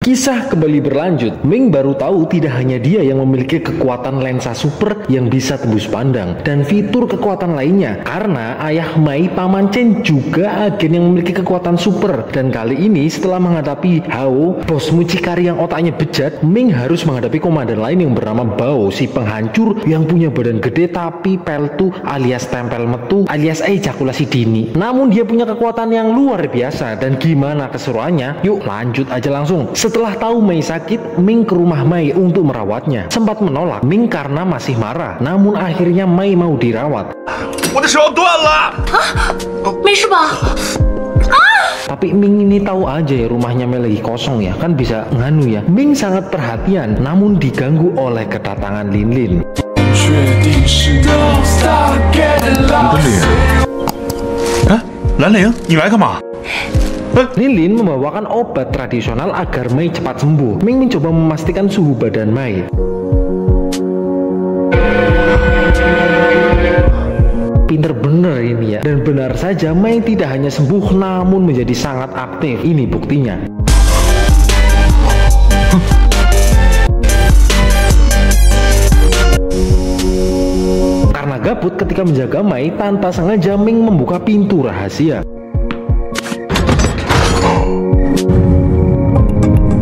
Kisah kembali berlanjut. Ming baru tahu tidak hanya dia yang memiliki kekuatan lensa super yang bisa tembus pandang dan fitur kekuatan lainnya, karena ayah Mai, Paman Chen, juga agen yang memiliki kekuatan super. Dan kali ini setelah menghadapi Hao, bos mucikari yang otaknya bejat, Ming harus menghadapi komandan lain yang bernama Bao, si penghancur yang punya badan gede tapi peltu alias tempel metu alias ejakulasi dini. Namun dia punya kekuatan yang luar biasa. Dan gimana keseruannya? Yuk lanjut aja langsung. Setelah tahu Mei sakit, Ming ke rumah Mei untuk merawatnya. Sempat menolak Ming karena masih marah, namun akhirnya Mei mau dirawat. Tapi Ming ini tahu aja ya rumahnya Mei lagi kosong ya, kan bisa nganu ya. Ming sangat perhatian, namun diganggu oleh kedatangan Lin Lin. Lin Lin membawakan obat tradisional agar Mei cepat sembuh. Ming mencoba memastikan suhu badan Mei. Pinter bener ini ya. Dan benar saja Mei tidak hanya sembuh namun menjadi sangat aktif. Ini buktinya. Karena gabut ketika menjaga Mei, tanpa sengaja Ming membuka pintu rahasia.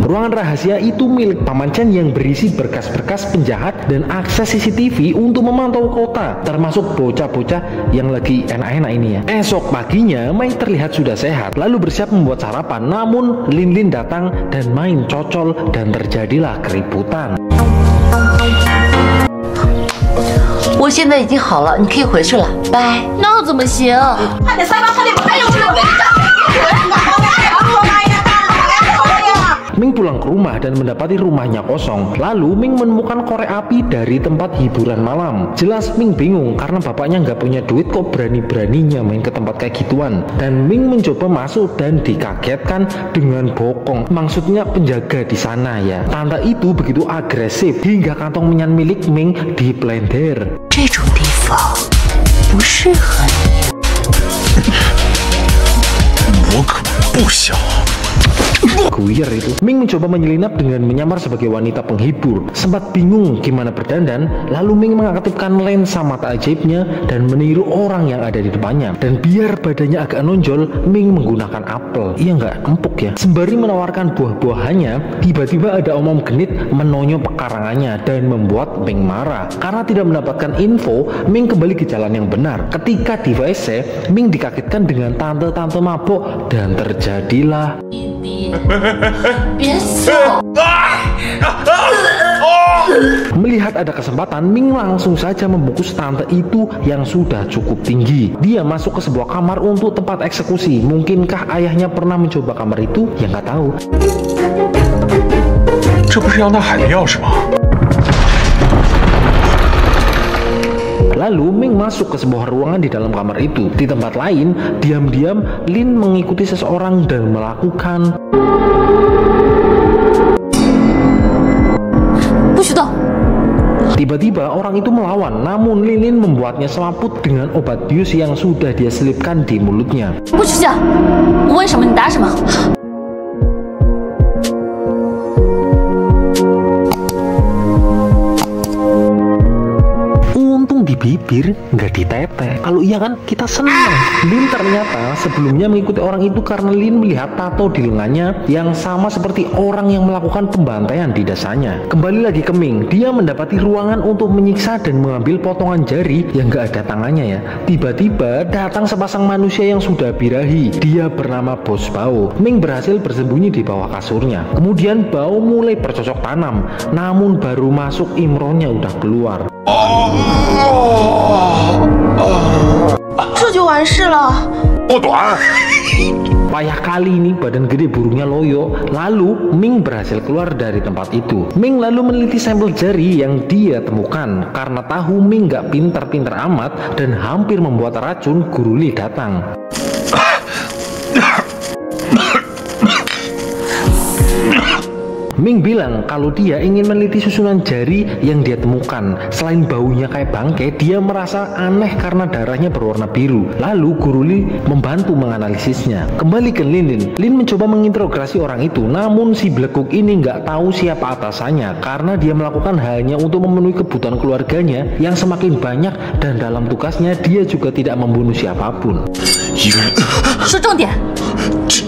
Ruangan rahasia itu milik Paman Chen yang berisi berkas-berkas penjahat dan akses CCTV untuk memantau kota, termasuk bocah-bocah yang lagi enak-enak ini ya. Esok paginya, Mei terlihat sudah sehat, lalu bersiap membuat sarapan. Namun Lin Lin datang dan main cocol dan terjadilah keributan. 我现在已经好了，你可以回去了，拜。那怎么行？还得3班，还有这个。 Ming pulang ke rumah dan mendapati rumahnya kosong. Lalu Ming menemukan korek api dari tempat hiburan malam. Jelas Ming bingung karena bapaknya nggak punya duit kok berani-beraninya main ke tempat kayak gituan. Dan Ming mencoba masuk dan dikagetkan dengan bokong. Maksudnya penjaga di sana ya. Tante itu begitu agresif hingga kantong menyan milik Ming diblender. 这种地方不适合你。我可不想。 Guyer itu. Ming mencoba menyelinap dengan menyamar sebagai wanita penghibur. Sempat bingung gimana berdandan, lalu Ming mengaktifkan lensa mata ajaibnya dan meniru orang yang ada di depannya. Dan biar badannya agak nonjol, Ming menggunakan apel. Iya nggak empuk ya. Sembari menawarkan buah-buahannya, tiba-tiba ada om genit menonyol pekarangannya dan membuat Ming marah. Karena tidak mendapatkan info, Ming kembali ke jalan yang benar. Ketika di WC, Ming dikagetkan dengan tante-tante mabok dan terjadilah. 别笑！ Melihat ada kesempatan, Ming langsung saja membungkus tante itu yang sudah cukup tinggi. Dia masuk ke sebuah kamar untuk tempat eksekusi. Mungkinkah ayahnya pernah mencoba kamar itu? Ya nggak tahu. 这不是杨大海的钥匙吗？ Lalu Ming masuk ke sebuah ruangan di dalam kamar itu. Di tempat lain, diam-diam Lin mengikuti seseorang dan melakukan. Tiba-tiba orang itu melawan, namun Lin membuatnya selaput dengan obat bius yang sudah dia selipkan di mulutnya. 不许讲！我问什么你答什么。 Di bibir nggak di tete. Kalau iya kan kita senang. Lin ternyata sebelumnya mengikuti orang itu karena Lin melihat tato di lengannya yang sama seperti orang yang melakukan pembantaian di dasanya. Kembali lagi ke Ming, dia mendapati ruangan untuk menyiksa dan mengambil potongan jari yang nggak ada tangannya ya. Tiba-tiba datang sepasang manusia yang sudah birahi. Dia bernama Bos Bao. Ming berhasil bersembunyi di bawah kasurnya. Kemudian Bao mulai bercocok tanam, namun baru masuk imronnya udah keluar. 这就完事了。不短。 Payah kali ini badan gede burungnya loyo. Lalu Ming berhasil keluar dari tempat itu. Ming lalu meneliti sampel jari yang dia temukan. Karena tahu Ming gak pintar-pintar amat dan hampir membuat racun, Guru Li datang. Ming bilang kalau dia ingin meneliti susunan jari yang dia temukan. Selain baunya kayak bangkai, dia merasa aneh karena darahnya berwarna biru. Lalu Guru Li membantu menganalisisnya. Kembali ke Lin. Lin mencoba menginterogasi orang itu, namun si Blegok ini nggak tahu siapa atasannya karena dia melakukan hanya untuk memenuhi kebutuhan keluarganya yang semakin banyak, dan dalam tugasnya dia juga tidak membunuh siapapun. 说重点。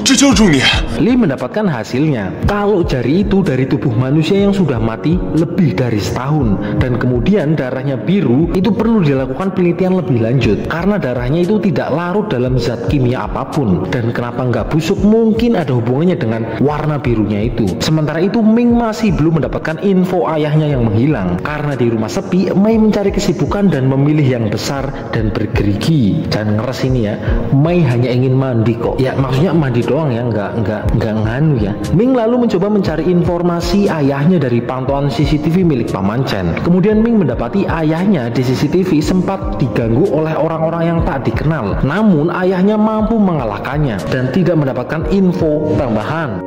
这就是重点。 Li mendapatkan hasilnya. Kalau jari itu dari tubuh manusia yang sudah mati lebih dari setahun, dan kemudian darahnya biru, itu perlu dilakukan penelitian lebih lanjut karena darahnya itu tidak larut dalam zat kimia apapun. Dan kenapa nggak busuk? Mungkin ada hubungannya dengan warna birunya itu. Sementara itu Ming masih belum mendapatkan info ayahnya yang menghilang. Karena di rumah sepi, Mei mencari kesibukan dan memilih yang besar dan bergerigi. Jangan ngeres ini ya, Mei hanya ingin mandi kok. Ya maksudnya mandi doang ya, nggak nganu ya. Ming lalu mencoba mencari informasi ayahnya dari pantauan CCTV milik Paman Chen. Kemudian Ming mendapati ayahnya di CCTV sempat diganggu oleh orang-orang yang tak dikenal. Namun ayahnya mampu mengalahkannya dan tidak mendapatkan info tambahan.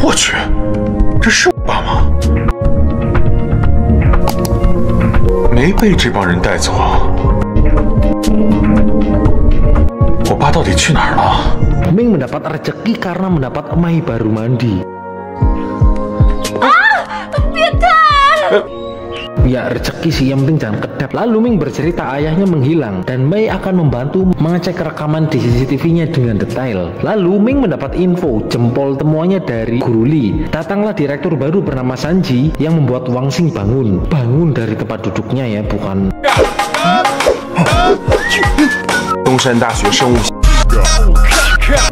我去，这是我爸吗？没被这帮人带走啊？我爸到底去哪儿了？ Ming mendapat rezeki karena mendapat Mei baru mandi. Ya rezeki sih, yang penting jangan kedap. Lalu Ming bercerita ayahnya menghilang dan Mei akan membantu mengecek rekaman di CCTV-nya dengan detail. Lalu Ming mendapat info jempol temuannya dari Guru Li. Datanglah direktur baru bernama Sanji yang membuat Wang Xing bangun dari tempat duduknya ya, bukan. 东山大学生物系。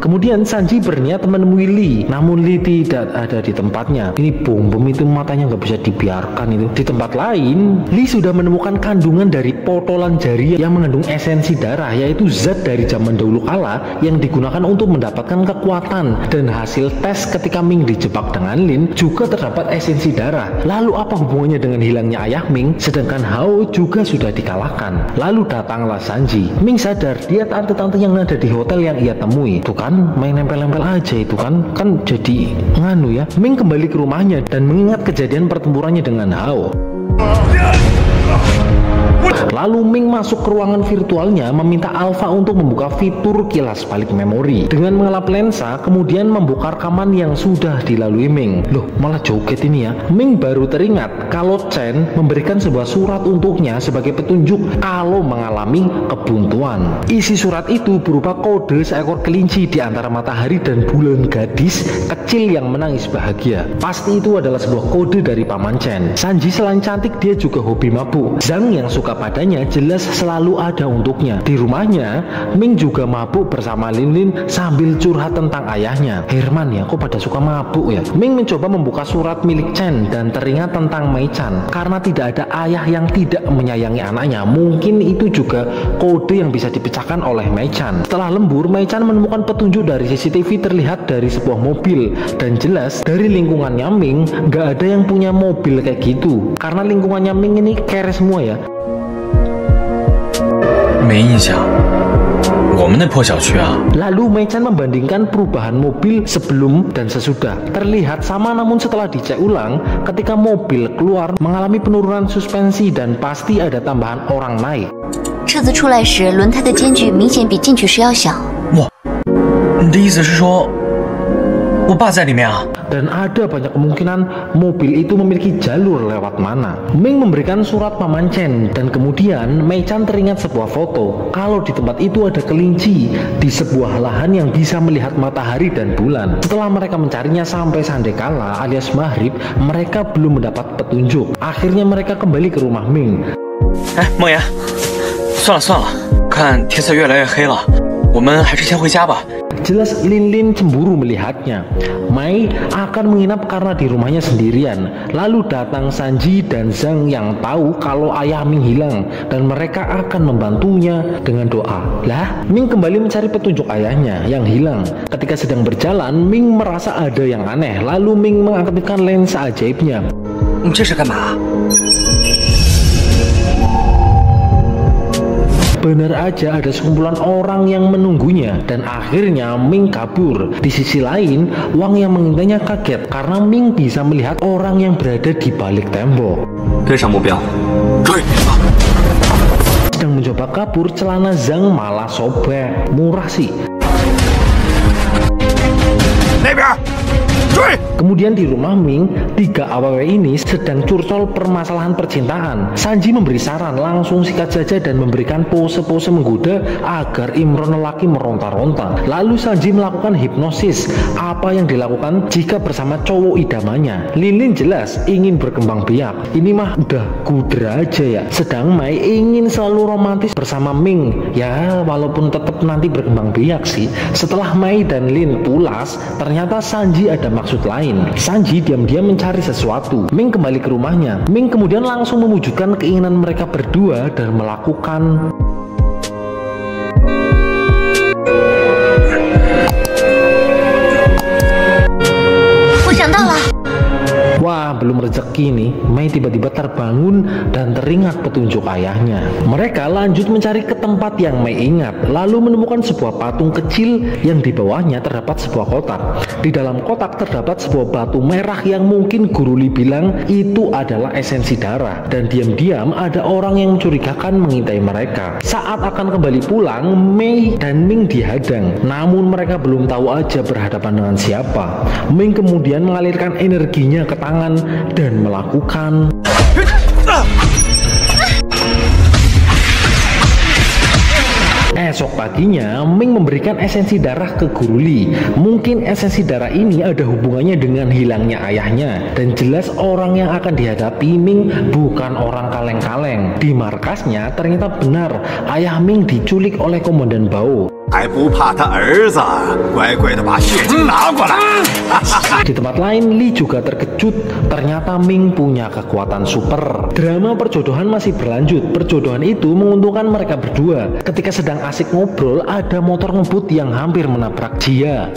Kemudian Sanji berniat menemui Li, namun Li tidak ada di tempatnya. Ini bom itu matanya nggak bisa dibiarkan itu. Di tempat lain, Li sudah menemukan kandungan dari potolan jari yang mengandung esensi darah, yaitu zat dari zaman dahulu kala yang digunakan untuk mendapatkan kekuatan. Dan hasil tes ketika Ming dijebak dengan Lin juga terdapat esensi darah. Lalu apa hubungannya dengan hilangnya ayah Ming? Sedangkan Hao juga sudah dikalahkan. Lalu datanglah Sanji. Ming sadar dia tante-tante yang ada di hotel yang ia temui. Tuh kan, main nempel-nempel aja itu kan jadi nganu ya. Ming kembali ke rumahnya dan mengingat kejadian pertempurannya dengan Hao. Lalu Ming masuk ke ruangan virtualnya meminta Alpha untuk membuka fitur kilas balik memori. Dengan mengelap lensa, kemudian membuka rekaman yang sudah dilalui Ming. Loh, malah joget ini ya. Ming baru teringat kalau Chen memberikan sebuah surat untuknya sebagai petunjuk kalau mengalami kebuntuan. Isi surat itu berupa kode seekor kelinci di antara matahari dan bulan gadis kecil yang menangis bahagia. Pasti itu adalah sebuah kode dari Paman Chen. Sanji selain cantik, dia juga hobi mabuk. Zhang yang suka padanya jelas selalu ada untuknya. Di rumahnya, Ming juga mabuk bersama Lin sambil curhat tentang ayahnya. Herman ya, kok pada suka mabuk ya? Ming mencoba membuka surat milik Chen dan teringat tentang Mei Chan. Karena tidak ada ayah yang tidak menyayangi anaknya, mungkin itu juga kode yang bisa dipecahkan oleh Mei Chan. Setelah lembur, Mei Chan menemukan petunjuk dari CCTV terlihat dari sebuah mobil. Dan jelas dari lingkungannya Ming nggak ada yang punya mobil kayak gitu. Karena lingkungannya Ming ini kere semua ya. 没印象，我们那破小区啊。 Lalu Mei Chan membandingkan perubahan mobil sebelum dan sesudah. Terlihat sama, namun setelah dicek ulang, ketika mobil keluar mengalami penurunan suspensi dan pasti ada tambahan orang naik. 车子出来时，轮胎的间距明显比进去时要小。哇，你的意思是说，我爸在里面啊？ Dan ada banyak kemungkinan mobil itu memiliki jalur lewat mana. Ming memberikan surat Paman Chen dan kemudian Mei Chan teringat sebuah foto kalau di tempat itu ada kelinci di sebuah lahan yang bisa melihat matahari dan bulan. Setelah mereka mencarinya sampai sandekala alias maghrib, mereka belum mendapat petunjuk. Akhirnya mereka kembali ke rumah Ming. 哎，梦妍，算了，看天色越来越黑了，我们还是先回家吧。 Jelas Lin cemburu melihatnya. Mei akan menginap karena di rumahnya sendirian. Lalu datang Sanji dan Zhang yang tahu kalau ayah Ming hilang dan mereka akan membantunya dengan doa. Lah, Ming kembali mencari petunjuk ayahnya yang hilang. Ketika sedang berjalan, Ming merasa ada yang aneh. Lalu Ming mengaktifkan lensa ajaibnya. 你这是干嘛？ benar aja ada sekumpulan orang yang menunggunya dan akhirnya Ming kabur. Di sisi lain, Wang yang mengintainya kaget karena Ming bisa melihat orang yang berada di balik tembok. 跟上目标，追！ Sedang mencoba kabur, celana Zhang malah sobek. Murah sih. 那边，追！ Kemudian di rumah Ming, 3 AWW ini sedang curcol permasalahan percintaan. Sanji memberi saran langsung sikat saja dan memberikan pose-pose menggoda agar Imron lelaki meronta-ronta. Lalu Sanji melakukan hipnosis. Apa yang dilakukan jika bersama cowok idamannya? Lin jelas ingin berkembang biak. Ini mah udah kudra aja ya. Sedang Mai ingin selalu romantis bersama Ming. Ya walaupun tetap nanti berkembang biak sih. Setelah Mai dan Lin pulas, ternyata Sanji ada maksud lain. Sanji diam-diam mencari sesuatu. Ming kembali ke rumahnya. Ming kemudian langsung mewujudkan keinginan mereka berdua dan melakukan Wah, belum rezeki nih. Mei tiba-tiba terbangun dan teringat petunjuk ayahnya. Mereka lanjut mencari ke tempat yang Mei ingat, lalu menemukan sebuah patung kecil yang di bawahnya terdapat sebuah kotak. Di dalam kotak terdapat sebuah batu merah yang mungkin Guru Li bilang itu adalah esensi darah. Dan diam-diam ada orang yang mencurigakan mengintai mereka. Saat akan kembali pulang, Mei dan Ming dihadang. Namun mereka belum tahu aja berhadapan dengan siapa. Ming kemudian mengalirkan energinya ke tangan dan melakukan Esok paginya, Ming memberikan esensi darah ke Guru Li. Mungkin esensi darah ini ada hubungannya dengan hilangnya ayahnya. Dan jelas orang yang akan dihadapi Ming bukan orang kaleng-kaleng. Di markasnya ternyata benar, ayah Ming diculik oleh Komandan Bao. 还不怕他儿子乖乖的把血晶拿过来？ Di tempat lain, Li juga terkejut. Ternyata Ming punya kekuatan super. Drama perjodohan masih berlanjut. Perjodohan itu menguntungkan mereka berdua. Ketika sedang asik ngobrol, ada motor ngebut yang hampir menabrak Jia.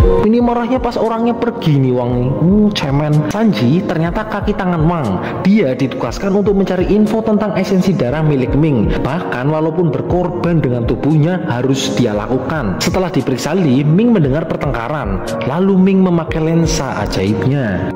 Ini marahnya pas orangnya pergi nih Wang nih. Cemen. Sanji ternyata kaki tangan Wang. Dia ditugaskan untuk mencari info tentang esensi darah milik Ming. Bahkan walaupun berkorban dengan tubuhnya harus dia lakukan. Setelah diperiksa Li, Ming mendengar pertengkaran. Lalu Ming memakai lensa ajaibnya.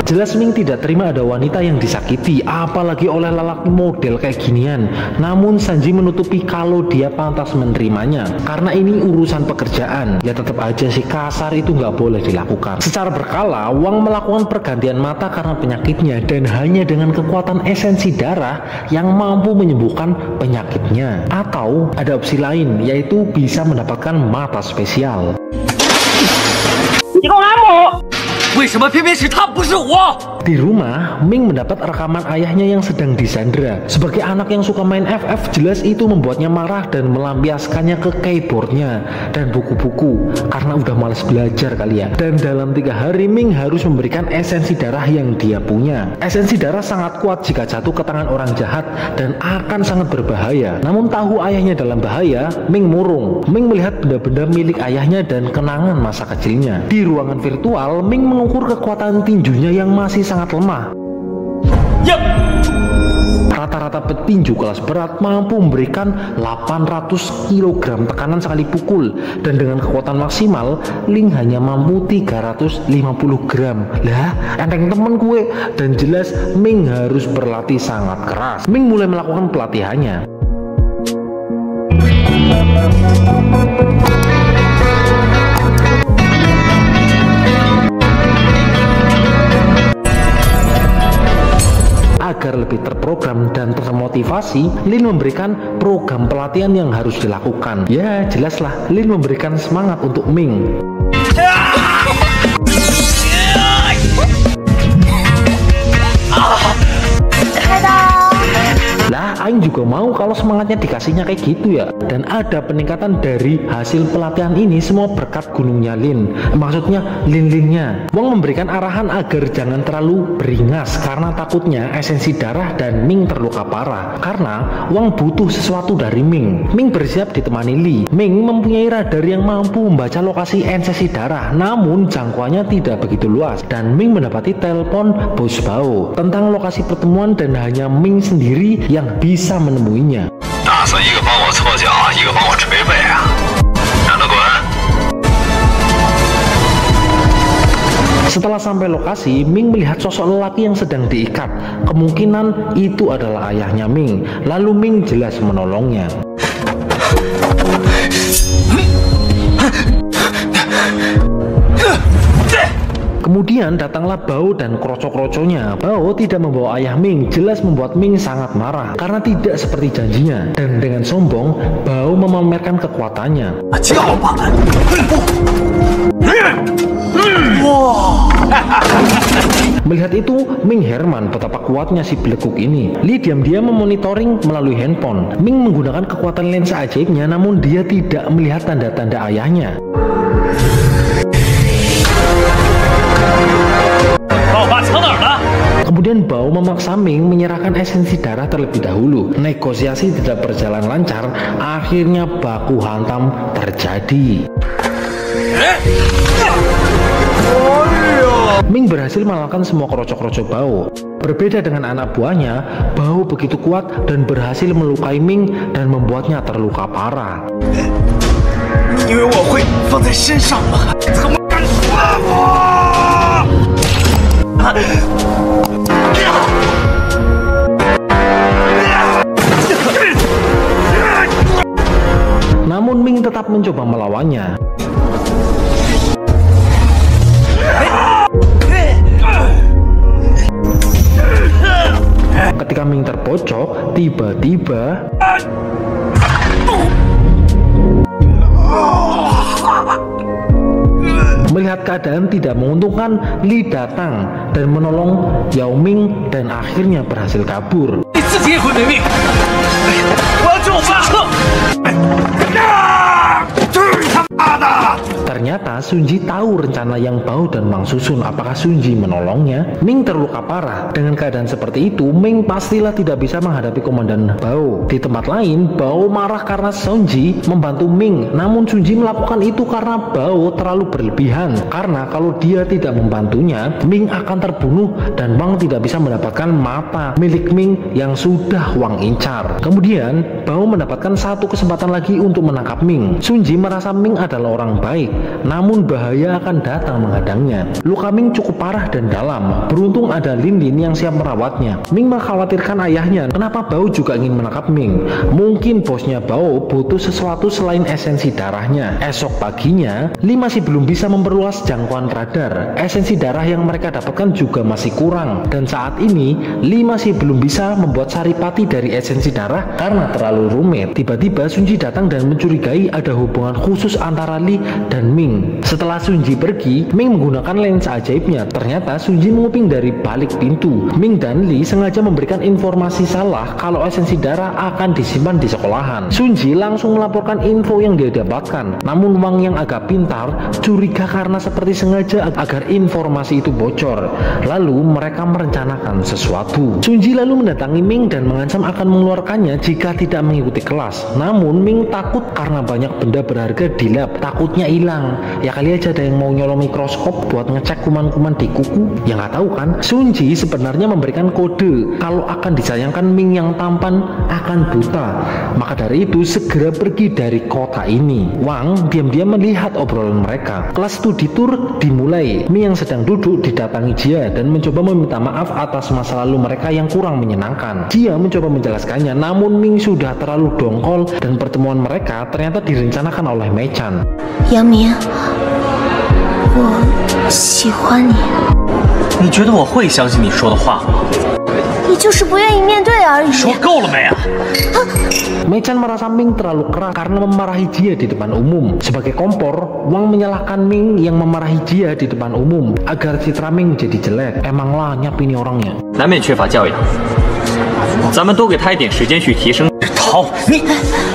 Jelas Ming tidak terima ada wanita yang disakiti, apalagi oleh lelaki model kayak ginian. Namun Sanji menutupi kalau dia pantas menerimanya, karena ini urusan pekerjaan. Ya tetap aja sih kasar itu nggak boleh dilakukan. Secara berkala, Wang melakukan pergantian mata karena penyakitnya dan hanya dengan kekuatan esensi darah yang mampu menyembuhkan penyakitnya. Atau ada opsi lain, yaitu bisa mendapatkan mata spesial. Di rumah, Ming mendapat rekaman ayahnya yang sedang disandra. Sebagai anak yang suka main FF, jelas itu membuatnya marah dan melampiaskannya ke keyboardnya dan buku-buku karena udah males belajar kali ya. Dan dalam 3 hari, Ming harus memberikan esensi darah yang dia punya. Esensi darah sangat kuat jika jatuh ke tangan orang jahat dan akan sangat berbahaya. Namun tahu ayahnya dalam bahaya, Ming murung. Ming melihat benda-benda milik ayahnya dan kenangan masa kecilnya. Di ruangan virtual, Ming mengukur kekuatan tinjunya yang masih sangat lemah. Rata-rata petinju kelas berat mampu memberikan 800 kg tekanan sekali pukul, dan dengan kekuatan maksimal Ling hanya mampu 350 gram. Lah, enteng temen gue. Dan jelas Ming harus berlatih sangat keras. Ming mulai melakukan pelatihannya. Agar lebih terprogram dan termotivasi, Lin memberikan program pelatihan yang harus dilakukan. Ya, jelaslah Lin memberikan semangat untuk Ming. Lah, Aing juga mau kalau semangatnya dikasihnya kayak gitu ya. Dan ada peningkatan dari hasil pelatihan ini semua berkat gunungnya Lin. Maksudnya Lin-Linnya. Wang memberikan arahan agar jangan terlalu beringas karena takutnya esensi darah dan Ming terluka parah. Karena Wang butuh sesuatu dari Ming. Ming bersiap ditemani Li. Ming mempunyai radar yang mampu membaca lokasi esensi darah, namun jangkauannya tidak begitu luas. Dan Ming mendapati telepon Bos Bao tentang lokasi pertemuan dan hanya Ming sendiri yang bisa menemuinya. Setelah sampai lokasi, Ming melihat sosok lelaki yang sedang diikat. Kemungkinan itu adalah ayahnya Ming. Lalu Ming jelas menolongnya. Kemudian datanglah Bao dan kroco-kroconya. Bao tidak membawa ayah Ming, jelas membuat Ming sangat marah karena tidak seperti janjinya. Dan dengan sombong, Bao memamerkan kekuatannya. Melihat itu, Ming heran betapa kuatnya si belekuk ini. Li diam-diam memonitoring melalui handphone. Ming menggunakan kekuatan lensa ajaibnya, namun dia tidak melihat tanda-tanda ayahnya. Kemudian Bao memaksa Ming menyerahkan esensi darah terlebih dahulu. Negosiasi tidak berjalan lancar, akhirnya baku hantam terjadi. Ming berhasil mengalahkan semua kroco-kroco Bao. Berbeda dengan anak buahnya, Bao begitu kuat dan berhasil melukai Ming dan membuatnya terluka parah. Namun Ming tetap mencoba melawannya. Ketika Ming terpojok, tiba-tiba melihat keadaan tidak menguntungkan, Li datang dan menolong Yao Ming dan akhirnya berhasil kabur. Ternyata Sunji tahu rencana yang Bao dan Mang susun. Apakah Sunji menolongnya? Ming terluka parah. Dengan keadaan seperti itu, Ming pastilah tidak bisa menghadapi komandan Bao. Di tempat lain, Bao marah karena Sunji membantu Ming. Namun Sunji melakukan itu karena Bao terlalu berlebihan. Karena kalau dia tidak membantunya, Ming akan terbunuh dan Wang tidak bisa mendapatkan mata milik Ming yang sudah Wang incar. Kemudian Bao mendapatkan satu kesempatan lagi untuk menangkap Ming. Sunji merasa Ming adalah orang baik, namun bahaya akan datang menghadangnya. Luka Ming cukup parah dan dalam. Beruntung ada Lin-Lin yang siap merawatnya. Ming mengkhawatirkan ayahnya. Kenapa Bao juga ingin menangkap Ming? Mungkin bosnya Bao butuh sesuatu selain esensi darahnya. Esok paginya, Li masih belum bisa memperluas jangkauan radar. Esensi darah yang mereka dapatkan juga masih kurang. Dan saat ini, Li masih belum bisa membuat saripati dari esensi darah karena terlalu rumit. Tiba-tiba Sunji datang dan mencurigai ada hubungan khusus antara Li dan Ming. Setelah Sunji pergi, Ming menggunakan lensa ajaibnya. Ternyata Sunji menguping dari balik pintu. Ming dan Li sengaja memberikan informasi salah kalau esensi darah akan disimpan di sekolahan. Sunji langsung melaporkan info yang dia dapatkan. Namun Wang yang agak pintar curiga karena seperti sengaja agar informasi itu bocor. Lalu mereka merencanakan sesuatu. Sunji lalu mendatangi Ming dan mengancam akan mengeluarkannya jika tidak mengikuti kelas. Namun Ming takut karena banyak benda berharga di lab. Takutnya hilang. Ya kali aja ada yang mau nyolong mikroskop buat ngecek kuman-kuman di kuku. Ya nggak tahu kan. Sunji sebenarnya memberikan kode kalau akan disayangkan Ming yang tampan akan buta. Maka dari itu segera pergi dari kota ini. Wang diam-diam melihat obrolan mereka. Kelas studi tour dimulai. Ming yang sedang duduk didatangi Jia dan mencoba meminta maaf atas masa lalu mereka yang kurang menyenangkan. Jia mencoba menjelaskannya, namun Ming sudah terlalu dongkol dan pertemuan mereka ternyata direncanakan oleh Mei Chan. 杨明，我喜欢你。你觉得我会相信你说的话吗？你就是不愿意面对而已。说够了没啊？ Mei Chan merasa Ming terlalu keras karena memarahi Jia di depan umum. Sebagai kompor, Wang menyalahkan Ming yang memarahi Jia di depan umum agar citra Ming jadi jelek. Emang lanyap ini orangnya. 难免缺乏教养。咱们多给他一点时间去提升。逃你！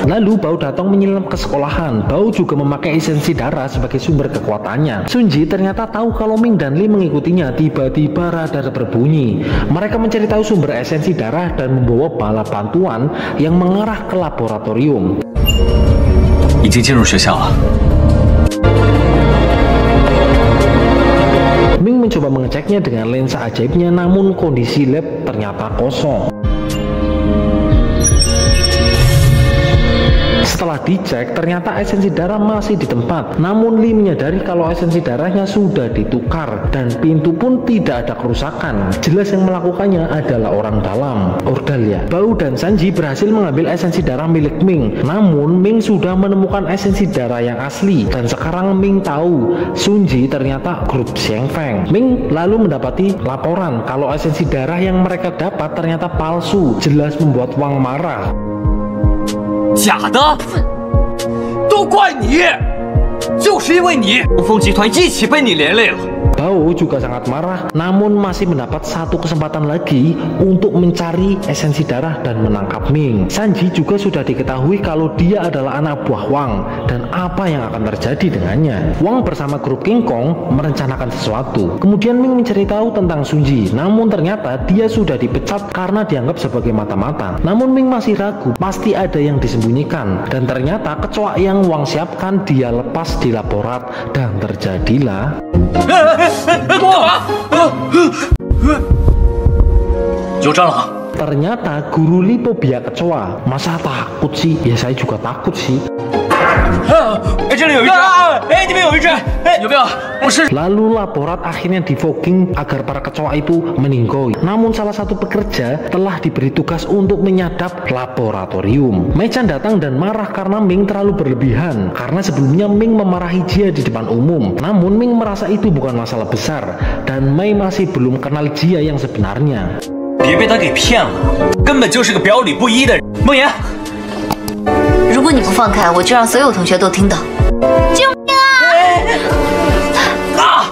Lalu Bao datang menyelam ke sekolahan. Bao juga memakai esensi darah sebagai sumber kekuatannya. Sunji ternyata tahu kalau Ming dan Lee mengikutinya. Tiba-tiba radar berbunyi. Mereka mencari tahu sumber esensi darah dan membawa bala bantuan yang mengarah ke laboratorium. 已经进入学校了。 Ming mencoba mengeceknya dengan lensa ajaibnya, namun kondisi lab ternyata kosong. Setelah dicek, ternyata esensi darah masih di tempat. Namun Lee menyadari kalau esensi darahnya sudah ditukar dan pintu pun tidak ada kerusakan. Jelas yang melakukannya adalah orang dalam. Ordalia. Bao dan Sanji berhasil mengambil esensi darah milik Ming. Namun Ming sudah menemukan esensi darah yang asli. Dan sekarang Ming tahu Sunji ternyata grup Xiang Feng. Ming lalu mendapati laporan kalau esensi darah yang mereka dapat ternyata palsu. Jelas membuat Wang marah. 假的，都怪你，就是因为你，东风集团一起被你连累了。 Bao juga sangat marah, namun masih mendapat satu kesempatan lagi untuk mencari esensi darah dan menangkap Ming. Sanji juga sudah diketahui kalau dia adalah anak buah Wang dan apa yang akan terjadi dengannya. Wang bersama grup King Kong merencanakan sesuatu. Kemudian Ming mencari tahu tentang Sunji, namun ternyata dia sudah dipecat karena dianggap sebagai mata-mata. Namun Ming masih ragu, pasti ada yang disembunyikan. Dan ternyata kecoa yang Wang siapkan dia lepas di laborat dan terjadilah. Ternyata guru Lee fobia kecoa. Masa takut sih? Ya saya juga takut sih. Lalu laborat akhirnya di-fogging agar para kecoa itu meninggoy. Namun salah satu pekerja telah diberi tugas untuk menyadap laboratorium. Mei-chan datang dan marah karena Ming terlalu berlebihan. Karena sebelumnya Ming memarahi Jia di depan umum. Namun Ming merasa itu bukan masalah besar. Dan Mei masih belum kenal Jia yang sebenarnya. 别被他给骗了，根本就是个表里不一的人。梦妍， 如果你不放开，我就让所有同学都听到。救命啊！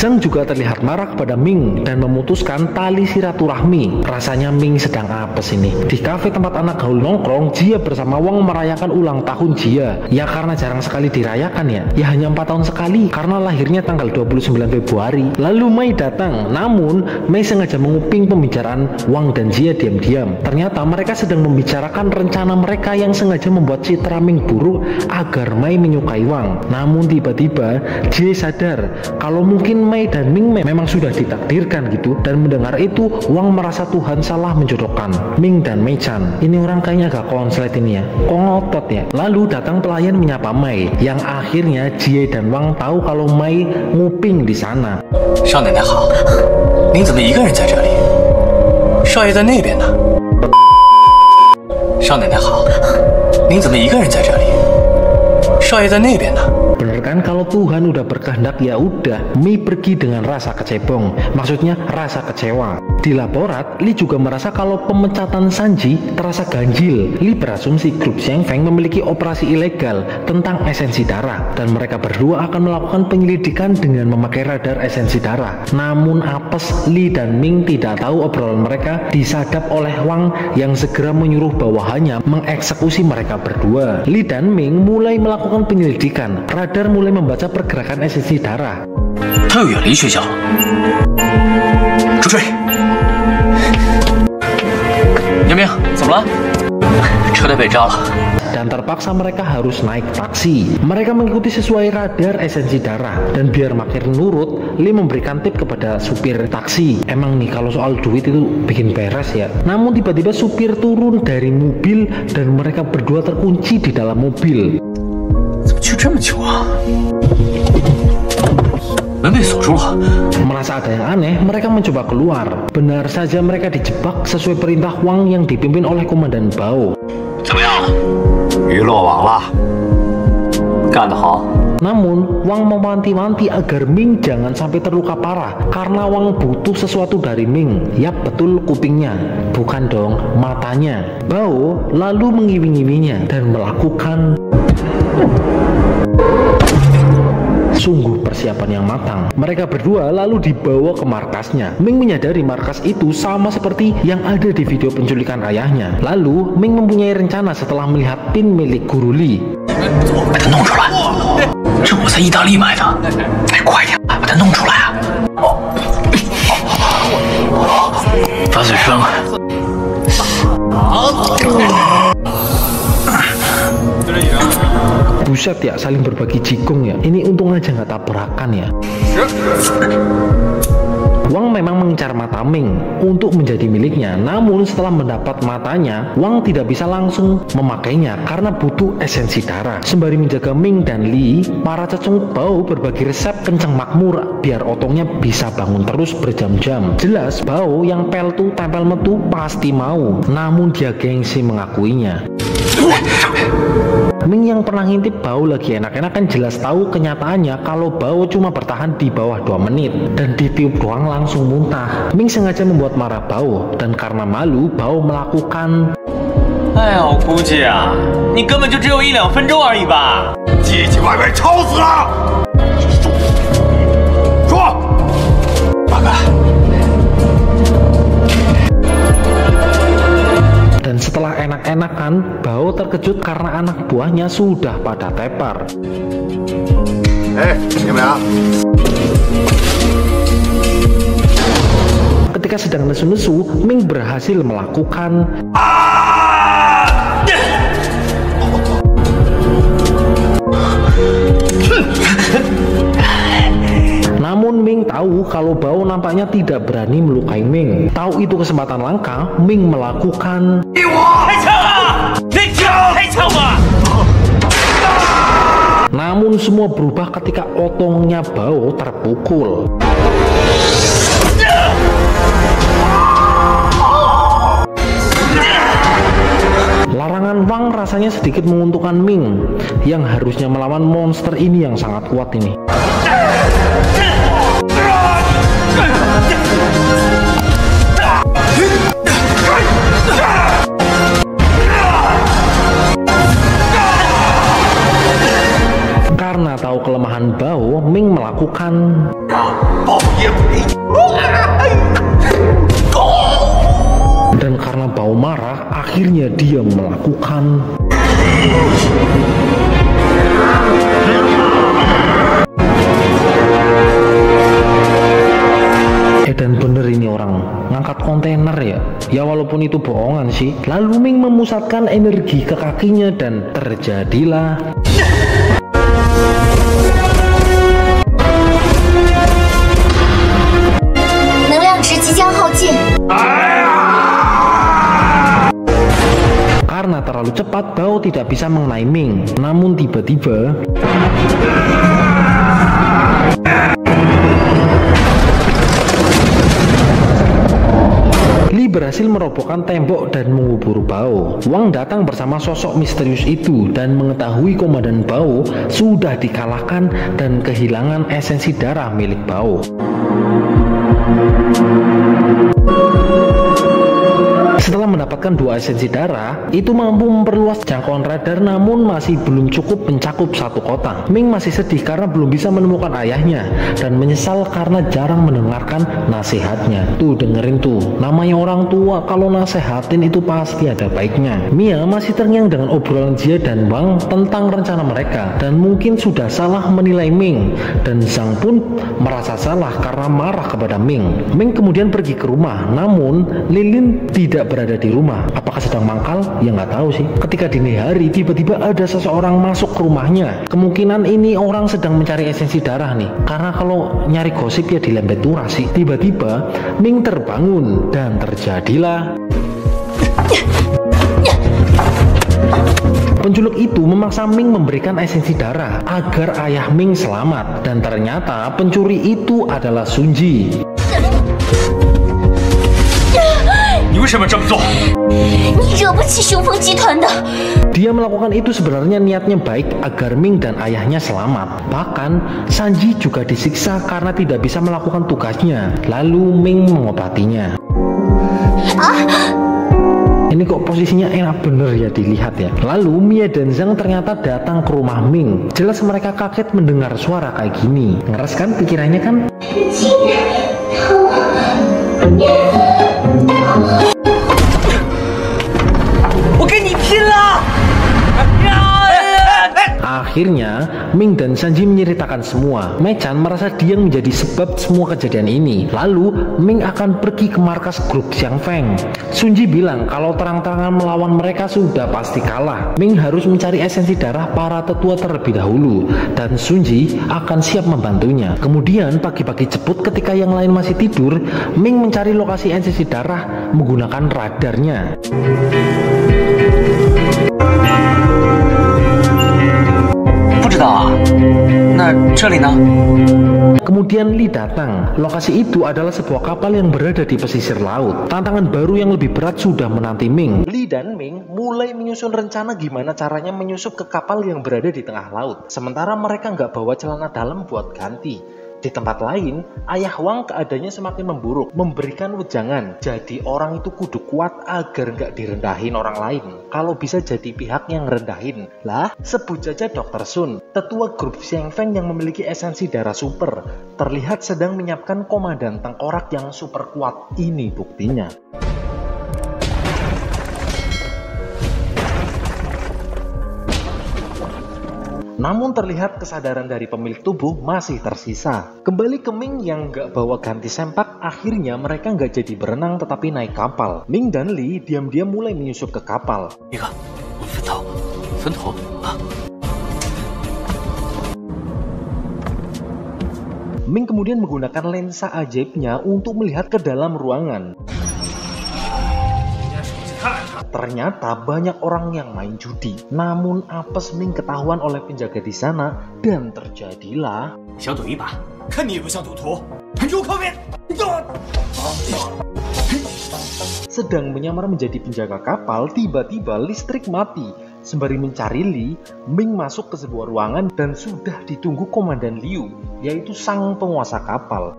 Zhang juga terlihat marah kepada Ming dan memutuskan tali silaturahmi. Rasanya Ming sedang apes ini. Di kafe tempat anak gaul nongkrong, Jia bersama Wang merayakan ulang tahun Jia. Ya karena jarang sekali dirayakan ya. Ya hanya 4 tahun sekali karena lahirnya tanggal 29 Februari. Lalu Mei datang. Namun Mei sengaja menguping pembicaraan Wang dan Jia diam-diam. Ternyata mereka sedang membicarakan rencana mereka yang sengaja membuat citra Ming buruk agar Mei menyukai Wang. Namun tiba-tiba Jia sadar kalau mungkin Mei dan Ming memang sudah ditakdirkan gitu. Dan mendengar itu Wang merasa Tuhan salah menjodohkan Ming dan Mei-chan. Ini orang kayaknya agak konslet ini ya, kok ngotot ya. Lalu datang pelayan menyapa Mei. Yang akhirnya Jie dan Wang tahu kalau Mei nguping di sana. 少奶奶好，您怎么一个人在这里？少爷在那边呢。少奶奶好，您怎么一个人在这里？少爷在那边呢。 Bener kan kalau Tuhan udah berkehendak ya udah. Mei pergi dengan rasa kecebong, maksudnya rasa kecewa. Di laborat, Lee juga merasa kalau pemecatan Sanji terasa ganjil. Lee berasumsi grup Xiang Feng memiliki operasi ilegal tentang esensi darah dan mereka berdua akan melakukan penyelidikan dengan memakai radar esensi darah. Namun apes, Lee dan Ming tidak tahu obrolan mereka disadap oleh Wang yang segera menyuruh bawahannya mengeksekusi mereka berdua. Lee dan Ming mulai melakukan penyelidikan. Radar mulai membaca pergerakan esensi darah. 他又远离学校，注水。杨明，怎么了？车队被扎了。 Dan terpaksa mereka harus naik taksi. Mereka mengikuti sesuai radar esensi darah. Dan biar makin nurut, Lee memberikan tip kepada supir taksi. Emang nih kalau soal duit itu bikin beres ya. Namun tiba-tiba supir turun dari mobil dan mereka berdua terkunci di dalam mobil. 怎么去这么久啊？门被锁住了。 Merasa ada yang aneh, mereka mencoba keluar. Benar saja mereka dijebak sesuai perintah Wang yang dipimpin oleh Komandan Bao. 怎么样？鱼落网了。干得好。 Namun, Wang mewanti-wanti agar Ming jangan sampai terluka parah karena Wang butuh sesuatu dari Ming. Yap, betul kupingnya. Bukan dong, matanya. Bao lalu mengiwi-ngiwinya dan melakukan Sungguh persiapan yang matang. Mereka berdua lalu dibawa ke markasnya. Ming menyadari markas itu sama seperti yang ada di video penculikan ayahnya. Lalu Ming mempunyai rencana setelah melihat pin milik Guru Li. 把它弄出来，这我在意大利买的，哎，快点，把它弄出来啊！发水声。 Buset ya, saling berbagi jigong ya. Ini untung aja nggak tabrakan ya. Wang memang mengincar mata Ming untuk menjadi miliknya. Namun setelah mendapat matanya, Wang tidak bisa langsung memakainya karena butuh esensi darah. Sembari menjaga Ming dan Li, para cecung Bao berbagi resep kencang makmur biar otongnya bisa bangun terus berjam-jam. Jelas Bao yang peltu tempel metu pasti mau, namun dia gengsi mengakuinya. Ming yang pernah ngintip Bao lagi enak-enakan jelas tahu kenyataannya kalau Bao cuma bertahan di bawah 2 menit dan ditiup doang langsung muntah. Ming sengaja membuat marah Bao dan karena malu Bao melakukan. 哎呀，我估计啊，你根本就只有1-2分钟而已吧。唧唧歪歪，吵死了！说，爸爸。 Dan setelah enak-enakan, Bao terkejut karena anak buahnya sudah pada tepar. Ketika sedang nesu-nesu, Ming berhasil melakukan. Namun Ming tahu kalau Bao nampaknya tidak berani melukai Ming. Tahu itu kesempatan langka, Ming melakukan. Namun semua berubah ketika otongnya Bao terpukul. Larangan Wang rasanya sedikit menguntungkan Ming yang harusnya melawan monster ini yang sangat kuat ini. Karena tahu kelemahan Bao, Ming melakukan. Dan karena Bao marah, akhirnya dia melakukan. Dan bener ini orang ngangkat kontainer ya. Ya walaupun itu bohongan sih. Lalu Ming memusatkan energi ke kakinya dan terjadilah. Karena terlalu cepat, Bao tidak bisa mengenai Ming. Namun tiba-tiba Li berhasil merobohkan tembok dan mengubur Bao. Wang datang bersama sosok misterius itu dan mengetahui komandan Bao sudah dikalahkan dan kehilangan esensi darah milik Bao. Setelah mendapatkan 2 esensi darah, itu mampu memperluas jangkauan radar namun masih belum cukup mencakup satu kota. Ming masih sedih karena belum bisa menemukan ayahnya dan menyesal karena jarang mendengarkan nasihatnya. Tuh dengerin tuh, namanya orang tua kalau nasehatin itu pasti ada baiknya. Mia masih terngiang dengan obrolan Jia dan Wang tentang rencana mereka dan mungkin sudah salah menilai Ming, dan Zhang pun merasa salah karena marah kepada Ming. Ming kemudian pergi ke rumah, namun Lilin tidak berada di rumah. Apakah sedang mangkal? Ya nggak tahu sih. Ketika dini hari tiba-tiba ada seseorang masuk ke rumahnya. Kemungkinan ini orang sedang mencari esensi darah nih. Karena kalau nyari gosip ya di Lembet Turah sih. Tiba-tiba Ming terbangun dan terjadilah. Penculik itu memaksa Ming memberikan esensi darah agar ayah Ming selamat, dan ternyata pencuri itu adalah Sun Ji. Dia melakukan itu sebenarnya niatnya baik agar Ming dan ayahnya selamat. Bahkan Sanji juga disiksa karena tidak bisa melakukan tugasnya. Lalu Ming mengobatinya. Ini kok posisinya enak bener ya dilihat ya. Lalu Mia dan Zhang ternyata datang ke rumah Ming. Jelas mereka kaget mendengar suara kayak gini. Ngeres kan pikirannya kan? Akhirnya, Ming dan Sanji menceritakan semua. Mei-chan merasa dia menjadi sebab semua kejadian ini. Lalu, Ming akan pergi ke markas grup Xiang Feng. Sunji bilang kalau terang-terangan melawan mereka sudah pasti kalah. Ming harus mencari esensi darah para tetua terlebih dahulu. Dan Sunji akan siap membantunya. Kemudian, pagi-pagi ceput ketika yang lain masih tidur, Ming mencari lokasi esensi darah menggunakan radarnya. Kemudian Li datang. Lokasi itu adalah sebuah kapal yang berada di pesisir laut. Tantangan baru yang lebih berat sudah menanti Ming. Li dan Ming mulai menyusun rencana gimana caranya menyusup ke kapal yang berada di tengah laut. Sementara mereka nggak bawa celana dalam buat ganti. Di tempat lain, Ayah Wang keadaannya semakin memburuk, memberikan wejangan. Jadi orang itu kudu kuat agar nggak direndahin orang lain. Kalau bisa jadi pihak yang rendahin. Lah, sebut saja Dr. Sun, tetua grup Xiang Feng yang memiliki esensi darah super. Terlihat sedang menyiapkan komandan tengkorak yang super kuat. Ini buktinya. Namun terlihat kesadaran dari pemilik tubuh masih tersisa. Kembali ke Ming yang nggak bawa ganti sempak, akhirnya mereka nggak jadi berenang tetapi naik kapal. Ming dan Li diam-diam mulai menyusup ke kapal. Ming kemudian menggunakan lensa ajaibnya untuk melihat ke dalam ruangan. Ternyata banyak orang yang main judi. Namun apes Ming ketahuan oleh penjaga di sana dan terjadilah. Sedang menyamar menjadi penjaga kapal, tiba-tiba listrik mati. Sembari mencari Li, Ming masuk ke sebuah ruangan dan sudah ditunggu komandan Liu, yaitu sang penguasa kapal.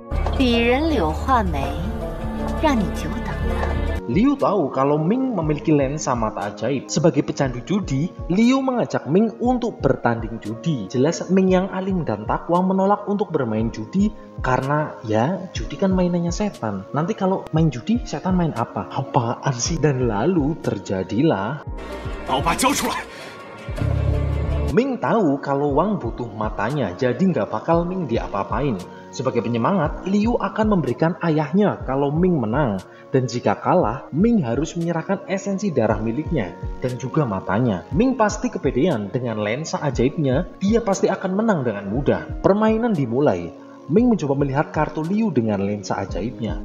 Liu tahu kalau Ming memiliki lensa mata ajaib. Sebagai pecandu judi, Liu mengajak Ming untuk bertanding judi. Jelas Ming yang alim dan takwa menolak untuk bermain judi karena ya judi kan mainannya setan. Nanti kalau main judi setan main apa? Apaan sih? Dan lalu terjadilah. Ming tahu kalau Wang butuh matanya, jadi nggak bakal Ming diapa-apain. Sebagai penyemangat, Liu akan memberikan ayahnya kalau Ming menang. Dan jika kalah, Ming harus menyerahkan esensi darah miliknya dan juga matanya. Ming pasti kepedean dengan lensa ajaibnya, dia pasti akan menang dengan mudah. Permainan dimulai. Ming mencoba melihat kartu Liu dengan lensa ajaibnya.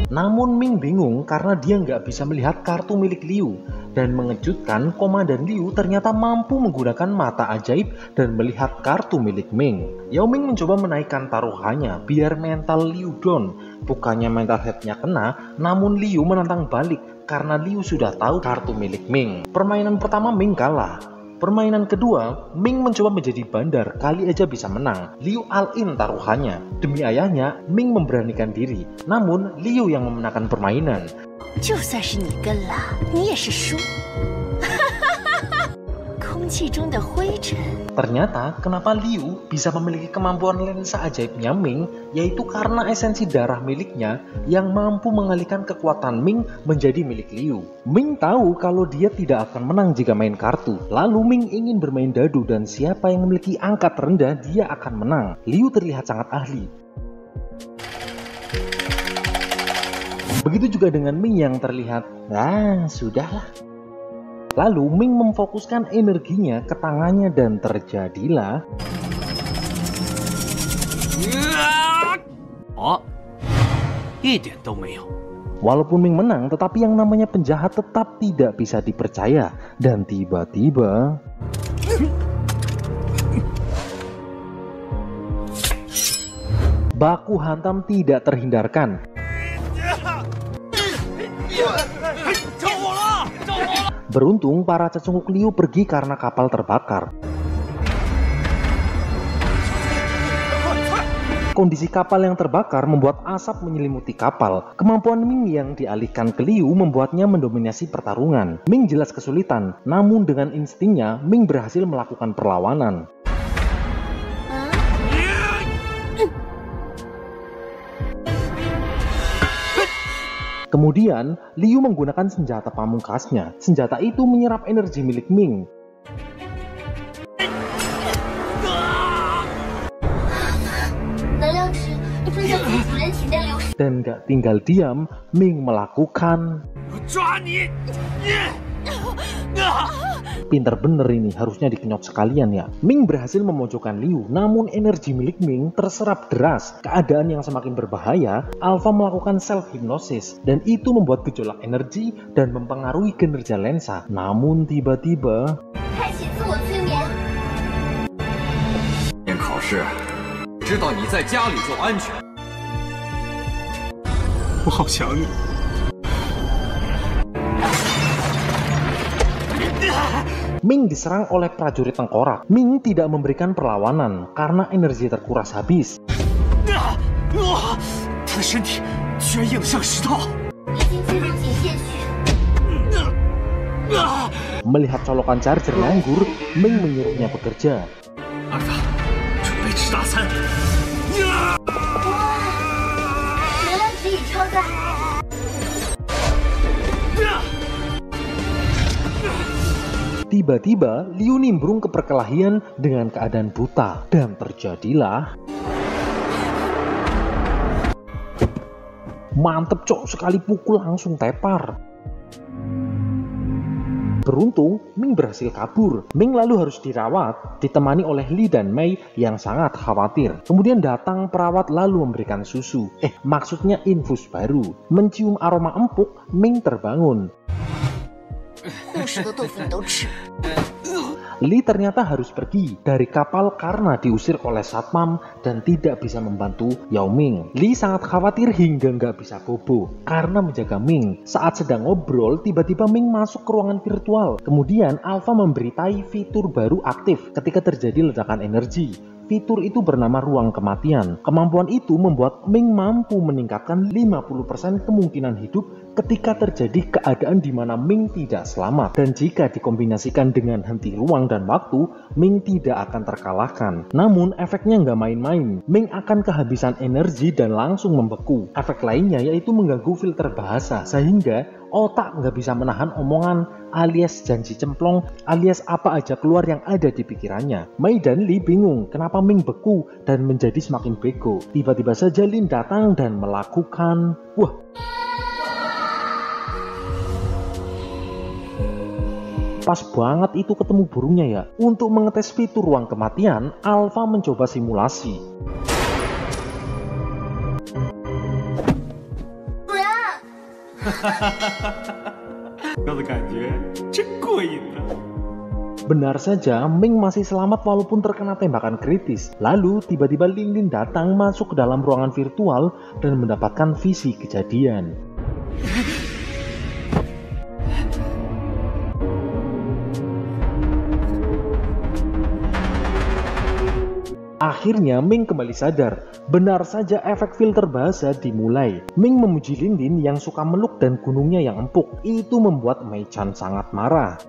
Namun Ming bingung karena dia nggak bisa melihat kartu milik Liu. Dan mengejutkan, komandan Liu ternyata mampu menggunakan mata ajaib dan melihat kartu milik Ming. Yao Ming mencoba menaikkan taruhannya biar mental Liu down. Bukannya mental headnya kena, namun Liu menantang balik karena Liu sudah tahu kartu milik Ming. Permainan pertama Ming kalah. Permainan kedua, Ming mencoba menjadi bandar, kali aja bisa menang. Liu all-in taruhannya. Demi ayahnya, Ming memberanikan diri. Namun, Liu yang memenangkan permainan. Ternyata, kenapa Liu bisa memiliki kemampuan lensa ajaibnya Ming, yaitu karena esensi darah miliknya yang mampu mengalihkan kekuatan Ming menjadi milik Liu. Ming tahu kalau dia tidak akan menang jika main kartu. Lalu Ming ingin bermain dadu dan siapa yang memiliki angka terendah dia akan menang. Liu terlihat sangat ahli. Begitu juga dengan Ming yang terlihat, sudahlah. Lalu Ming memfokuskan energinya ke tangannya dan terjadilah. Walaupun Ming menang, tetapi yang namanya penjahat tetap tidak bisa dipercaya. Dan tiba-tiba baku hantam tidak terhindarkan. Beruntung para cecunguk Liu pergi karena kapal terbakar. Kondisi kapal yang terbakar membuat asap menyelimuti kapal. Kemampuan Ming yang dialihkan ke Liu membuatnya mendominasi pertarungan. Ming jelas kesulitan, namun dengan instingnya Ming berhasil melakukan perlawanan. Kemudian, Liu menggunakan senjata pamungkasnya. Senjata itu menyerap energi milik Ming. Dan gak tinggal diam, Ming melakukan... Pinter bener ini, harusnya dikenyot sekalian ya. Ming berhasil memojokkan Liu, namun energi milik Ming terserap deras. Keadaan yang semakin berbahaya, Alpha melakukan self-hypnosis, dan itu membuat gejolak energi dan mempengaruhi kinerja lensa. Namun tiba-tiba... Ming diserang oleh prajurit tengkorak. Ming tidak memberikan perlawanan karena energi terkuras habis. Melihat colokan charger nganggur, Ming menyuruhnya bekerja. Tiba-tiba, Liu nimbrung ke perkelahian dengan keadaan buta. Dan terjadilah... Mantep cok, sekali pukul langsung tepar. Beruntung, Ming berhasil kabur. Ming lalu harus dirawat, ditemani oleh Li dan Mei yang sangat khawatir. Kemudian datang perawat lalu memberikan susu. Maksudnya infus baru. Mencium aroma empuk, Ming terbangun. Li ternyata harus pergi dari kapal karena diusir oleh satpam dan tidak bisa membantu Yao Ming. Li sangat khawatir hingga nggak bisa bobo karena menjaga Ming. Saat sedang ngobrol, tiba-tiba Ming masuk ke ruangan virtual. Kemudian Alpha memberitai fitur baru aktif ketika terjadi ledakan energi. Fitur itu bernama ruang kematian. Kemampuan itu membuat Ming mampu meningkatkan 50% kemungkinan hidup ketika terjadi keadaan di mana Ming tidak selamat. Dan jika dikombinasikan dengan henti ruang dan waktu, Ming tidak akan terkalahkan. Namun efeknya nggak main-main. Ming akan kehabisan energi dan langsung membeku. Efek lainnya yaitu mengganggu filter bahasa, sehingga otak nggak bisa menahan omongan alias janji cemplong alias apa aja keluar yang ada di pikirannya. Mei dan Li bingung kenapa Ming beku dan menjadi semakin bego. Tiba-tiba saja Lin datang dan melakukan... Pas banget itu ketemu burungnya ya. Untuk mengetes fitur ruang kematian, Alpha mencoba simulasi. Benar saja, Ming masih selamat walaupun terkena tembakan kritis. Lalu tiba-tiba Lin datang masuk ke dalam ruangan virtual dan mendapatkan visi kejadian. Akhirnya Ming kembali sadar. Benar saja efek filter bahasa dimulai. Ming memuji Lin yang suka meluk dan gunungnya yang empuk. Itu membuat Mei Chan sangat marah.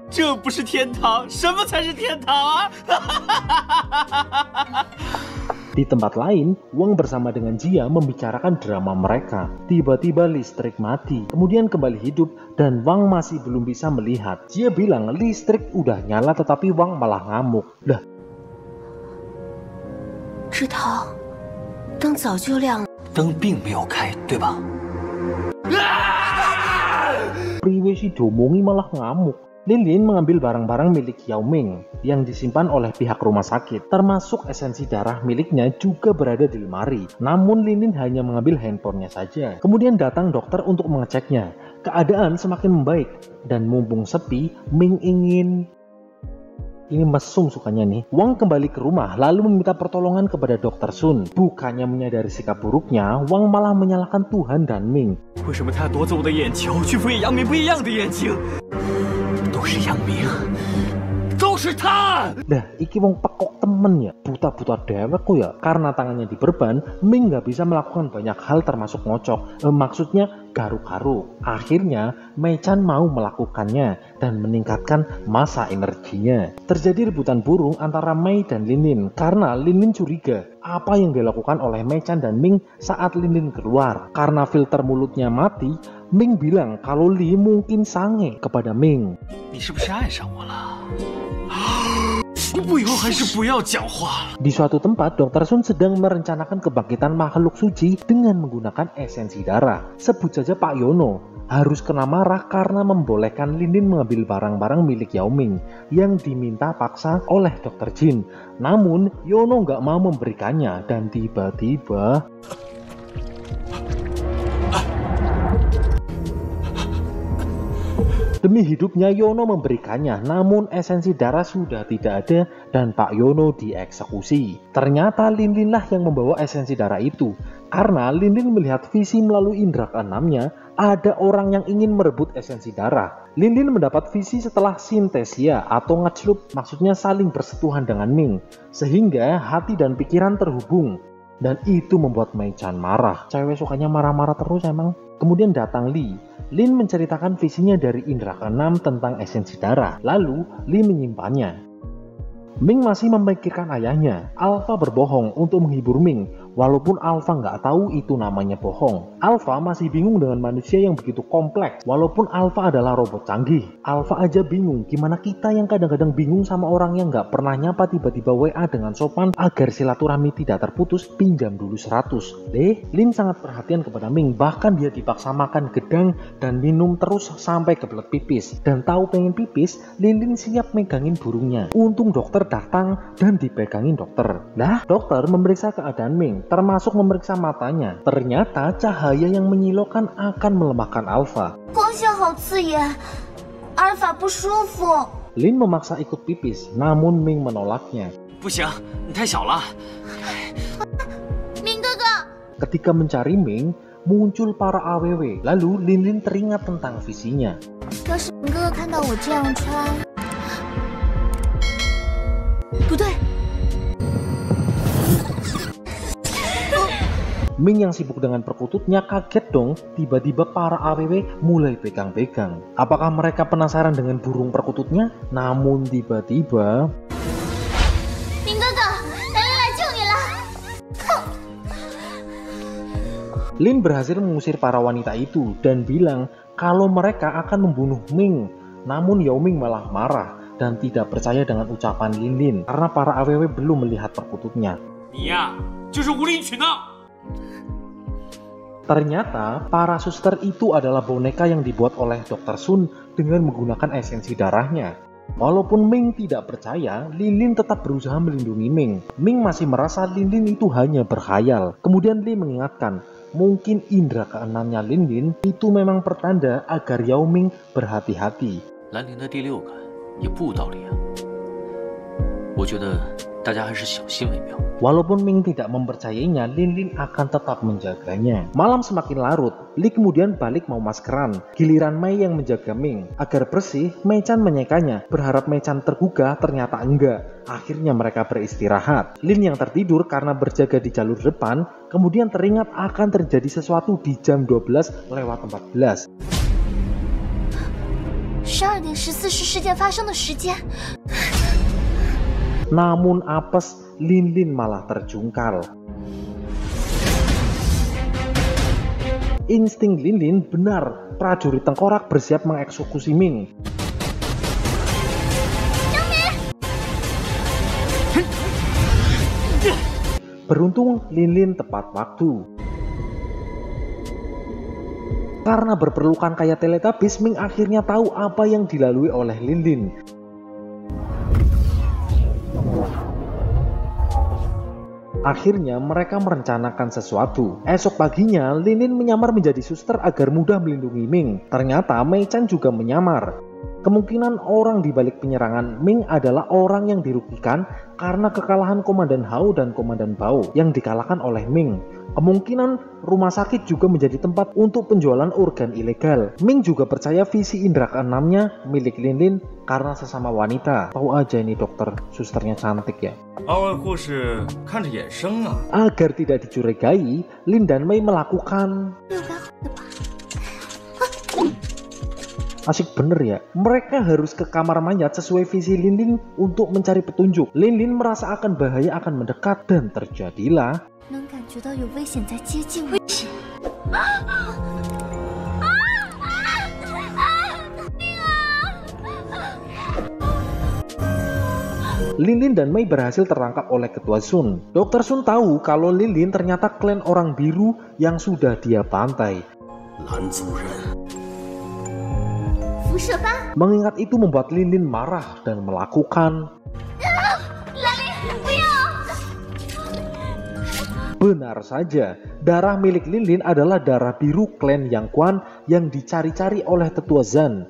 Di tempat lain, Wang bersama dengan Jia membicarakan drama mereka. Tiba-tiba listrik mati, kemudian kembali hidup dan Wang masih belum bisa melihat. Jia bilang listrik udah nyala tetapi Wang malah ngamuk. Lah, 志涛，灯早就亮了。灯并没有开，对吧？ Priwe si diomongi malah ngamuk. Lin mengambil barang-barang milik Yao Ming yang disimpan oleh pihak rumah sakit, termasuk esensi darah miliknya juga berada di lemari. Namun Lin hanya mengambil handphonenya saja. Kemudian datang dokter untuk mengeceknya. Keadaan semakin membaik dan mumpung sepi, Ming ingin... Ini mesum sukanya nih. Wang kembali ke rumah lalu meminta pertolongan kepada Dr. Sun. Bukannya menyadari sikap buruknya, Wang malah menyalahkan Tuhan dan Ming. 是他。 Dah, iki wong pekok temen ya, buta-buta dewek kok ya. Karena tangannya diperban, Ming nggak bisa melakukan banyak hal termasuk ngocok. Maksudnya garuk-garuk. Akhirnya, Mei Chan mau melakukannya dan meningkatkan masa energinya. Terjadi rebutan burung antara Mei dan Lin Lin karena Lin Lin curiga apa yang dilakukan oleh Mei Chan dan Ming saat Lin Lin keluar. Karena filter mulutnya mati, Ming bilang kalau Li mungkin sange kepada Ming. 你是不是爱上我了？我以后还是不要讲话了。 Di suatu tempat, Dr. Sun sedang merencanakan kebangkitan makhluk suci dengan menggunakan esensi darah. Sebut saja Pak Yono harus kena marah karena membolehkan Lin Lin mengambil barang-barang milik Yao Ming yang diminta paksa oleh Dr. Jin. Namun, Yono nggak mau memberikannya dan tiba-tiba... Demi hidupnya Yono memberikannya, namun esensi darah sudah tidak ada dan Pak Yono dieksekusi. Ternyata Lin Lin lah yang membawa esensi darah itu. Karena Lin Lin melihat visi melalui indera keenamnya, ada orang yang ingin merebut esensi darah. Lin Lin mendapat visi setelah sintesia atau ngeclup, maksudnya saling bersentuhan dengan Ming. Sehingga hati dan pikiran terhubung. Dan itu membuat Mei Chan marah. Cewek sukanya marah-marah terus emang. Kemudian datang Li. Lin menceritakan visinya dari indera keenam tentang esensi darah. Lalu Li menyimpannya. Ming masih memikirkan ayahnya. Alpha berbohong untuk menghibur Ming, walaupun Alpha nggak tahu itu namanya bohong. Alpha masih bingung dengan manusia yang begitu kompleks, walaupun Alpha adalah robot canggih. Alpha aja bingung, gimana kita yang kadang-kadang bingung sama orang yang nggak pernah nyapa tiba-tiba WA dengan sopan agar silaturahmi tidak terputus, pinjam dulu 100. Lin sangat perhatian kepada Ming, bahkan dia dipaksa makan gedang dan minum terus sampai kebelet pipis. Dan tahu pengen pipis, Lin siap megangin burungnya. Untung dokter datang dan dipegangin dokter. Nah, dokter memeriksa keadaan Ming, termasuk memeriksa matanya. Ternyata cahaya yang menyilaukan akan melemahkan Alpha. 光线好刺眼，阿尔法不舒服。 Lin memaksa ikut pipis, namun Ming menolaknya. 不行，你太小了。 明哥哥， Ketika mencari Ming, muncul para AWW. Lalu Lin teringat tentang visinya. 要是明哥哥看到我这样穿，不对。 Ming yang sibuk dengan perkututnya kaget dong, tiba-tiba para AWW mulai pegang-pegang. Apakah mereka penasaran dengan burung perkututnya? Namun tiba-tiba... 明哥哥，人类来救你了！ Lin berhasil mengusir para wanita itu dan bilang kalau mereka akan membunuh Ming. Namun Yao Ming malah marah dan tidak percaya dengan ucapan Lin karena para AWW belum melihat perkututnya. 你呀，就是无理取闹。 Ternyata para suster itu adalah boneka yang dibuat oleh Dr. Sun dengan menggunakan esensi darahnya. Walaupun Ming tidak percaya, Lin tetap berusaha melindungi Ming. Ming masih merasa Lin itu hanya berkhayal. Kemudian Li mengingatkan, mungkin indera keenamnya Lin itu memang pertanda agar Yao Ming berhati-hati. 兰陵的第6感也不无道理啊。我觉得大家还是小心为妙。 Walaupun Ming tidak mempercayainya, Lin akan tetap menjaganya. Malam semakin larut, Li kemudian balik mau maskeran. Giliran Mei yang menjaga Ming. Agar bersih, Mei Chan menyekanya. Berharap Mei Chan tergugah, ternyata enggak. Akhirnya mereka beristirahat. Lin yang tertidur karena berjaga di jalur depan, kemudian teringat akan terjadi sesuatu di jam 12:14. 12:14是事件发生的时间。 Namun apes, Lin malah terjungkal. Insting Lin benar, prajurit tengkorak bersiap mengeksekusi Ming. Beruntung Lin tepat waktu. Karena berpelukan kayak Teletubbies, Ming akhirnya tahu apa yang dilalui oleh Lin. Akhirnya mereka merencanakan sesuatu. Esok paginya, Lin menyamar menjadi suster agar mudah melindungi Ming. Ternyata Mei Chan juga menyamar. Kemungkinan orang di balik penyerangan Ming adalah orang yang dirugikan karena kekalahan Komandan Hao dan Komandan Bao yang dikalahkan oleh Ming. Kemungkinan rumah sakit juga menjadi tempat untuk penjualan organ ilegal. Ming juga percaya visi indera keenamnya milik Lin Lin karena sesama wanita. Tahu aja ini dokter, susternya cantik ya. Agar tidak dicurigai, Lin dan Mei melakukan asik bener ya. Mereka harus ke kamar mayat sesuai visi Lin Lin untuk mencari petunjuk. Lin Lin merasa akan bahaya akan mendekat dan terjadilah Lin Lin dan Mei berhasil tertangkap oleh Ketua Sun. Dr. Sun tahu kalau Lin Lin ternyata klan orang biru yang sudah dia bantai. Mengingat itu membuat Lin Lin marah dan melakukan benar saja, darah milik Lin Lin adalah darah biru klan Yang Quan yang dicari-cari oleh Tetua Zan.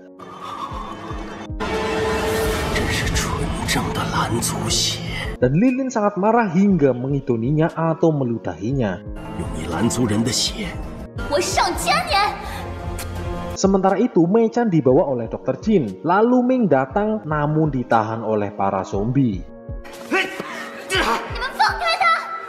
Dan Lin Lin sangat marah hingga mengidoninya atau meludahinya. Sementara itu, Mei Chan dibawa oleh Dr. Jin. Lalu Ming datang namun ditahan oleh para zombie.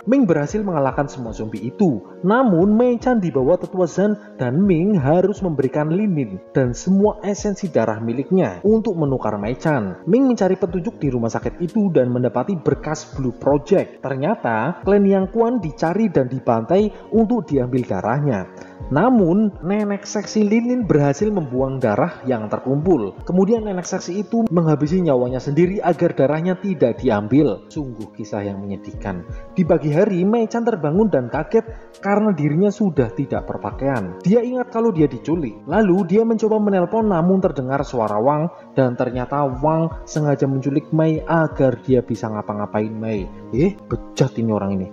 Ming berhasil mengalahkan semua zombie itu. Namun Mei Chan dibawa Tetua Zan dan Ming harus memberikan Lin Lin dan semua esensi darah miliknya untuk menukar Mei Chan. Ming mencari petunjuk di rumah sakit itu dan mendapati berkas Blue Project. Ternyata klan Yang Quan dicari dan dibantai untuk diambil darahnya. Namun nenek seksi Lin Lin berhasil membuang darah yang terkumpul. Kemudian nenek seksi itu menghabisi nyawanya sendiri agar darahnya tidak diambil. Sungguh kisah yang menyedihkan. Di pagi hari Mei Chan terbangun dan kaget karena dirinya sudah tidak berpakaian. Dia ingat kalau dia diculik. Lalu dia mencoba menelpon namun terdengar suara Wang dan ternyata Wang sengaja menculik Mei agar dia bisa ngapa-ngapain Mei. Bejat ini orang ini.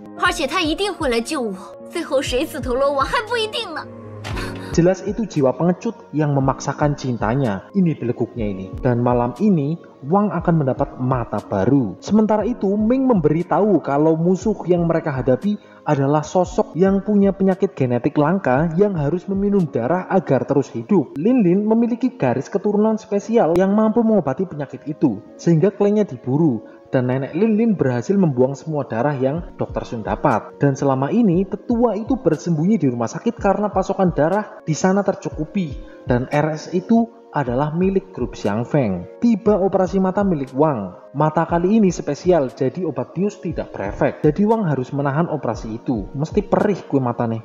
Jelas itu jiwa pengecut yang memaksakan cintanya. Ini beleguknya ini. Dan malam ini Wang akan mendapat mata baru. Sementara itu Ming memberitahu kalau musuh yang mereka hadapi adalah sosok yang punya penyakit genetik langka yang harus meminum darah agar terus hidup. Lin Lin memiliki garis keturunan spesial yang mampu mengobati penyakit itu sehingga klannya diburu. Dan nenek Lin Lin berhasil membuang semua darah yang Dr. Sun dapat. Dan selama ini tetua itu bersembunyi di rumah sakit karena pasokan darah di sana tercukupi. Dan RS itu adalah milik grup Xiang Feng. Tiba operasi mata milik Wang. Mata kali ini spesial, jadi obat bius tidak berefek. Jadi Wang harus menahan operasi itu. Mesti perih kue mata nih.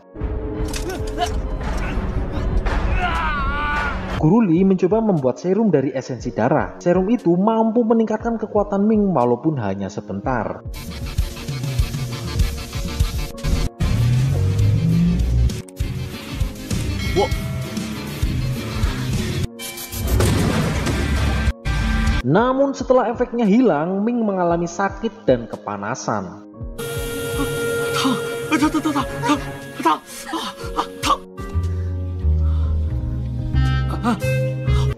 Guru Li mencoba membuat serum dari esensi darah. Serum itu mampu meningkatkan kekuatan Ming walaupun hanya sebentar. Namun setelah efeknya hilang, Ming mengalami sakit dan kepanasan.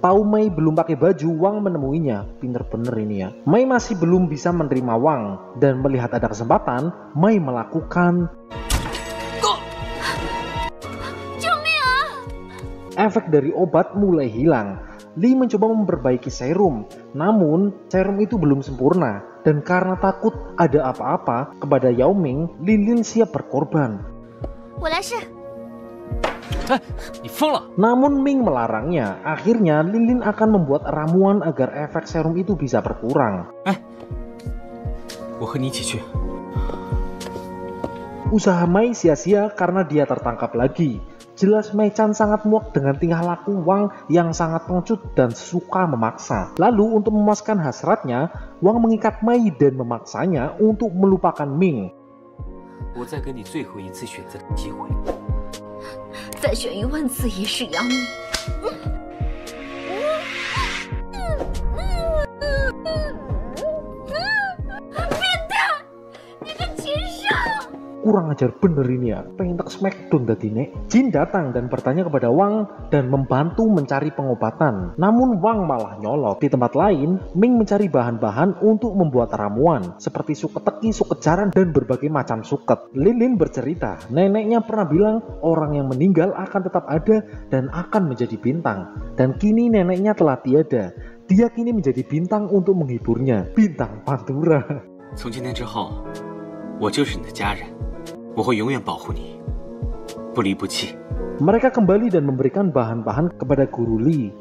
Tahu Mei belum pakai baju, Wang menemuinya. Pinter bener ini ya. Mei masih belum bisa menerima Wang dan melihat ada kesempatan, Mei melakukan efek dari obat mulai hilang. Li mencoba memperbaiki serum, namun serum itu belum sempurna dan karena takut ada apa-apa kepada Yao Ming, Lin Lin siap berkorban. Namun Ming melarangnya. Akhirnya Lin Lin akan membuat ramuan agar efek serum itu bisa berkurang. Usaha Mei sia-sia karena dia tertangkap lagi. Jelas Mei Chan sangat muak dengan tingkah laku Wang yang sangat pengecut dan suka memaksa. Lalu untuk memuaskan hasratnya, Wang mengikat Mei dan memaksanya untuk melupakan Ming. kurang ajar bener ini ya, pengen tak smackdown tadi nek. Jin datang dan bertanya kepada Wang dan membantu mencari pengobatan. Namun Wang malah nyolot. Di tempat lain, Ming mencari bahan-bahan untuk membuat ramuan seperti suket teki, suket jaran, dan berbagai macam suket. Lin bercerita, neneknya pernah bilang orang yang meninggal akan tetap ada dan akan menjadi bintang. Dan kini neneknya telah tiada. Dia kini menjadi bintang untuk menghiburnya, bintang Pantura. 从今天之后，我就是你的家人，我会永远保护你，不离不弃。 Mereka kembali dan memberikan bahan-bahan kepada Guru Li.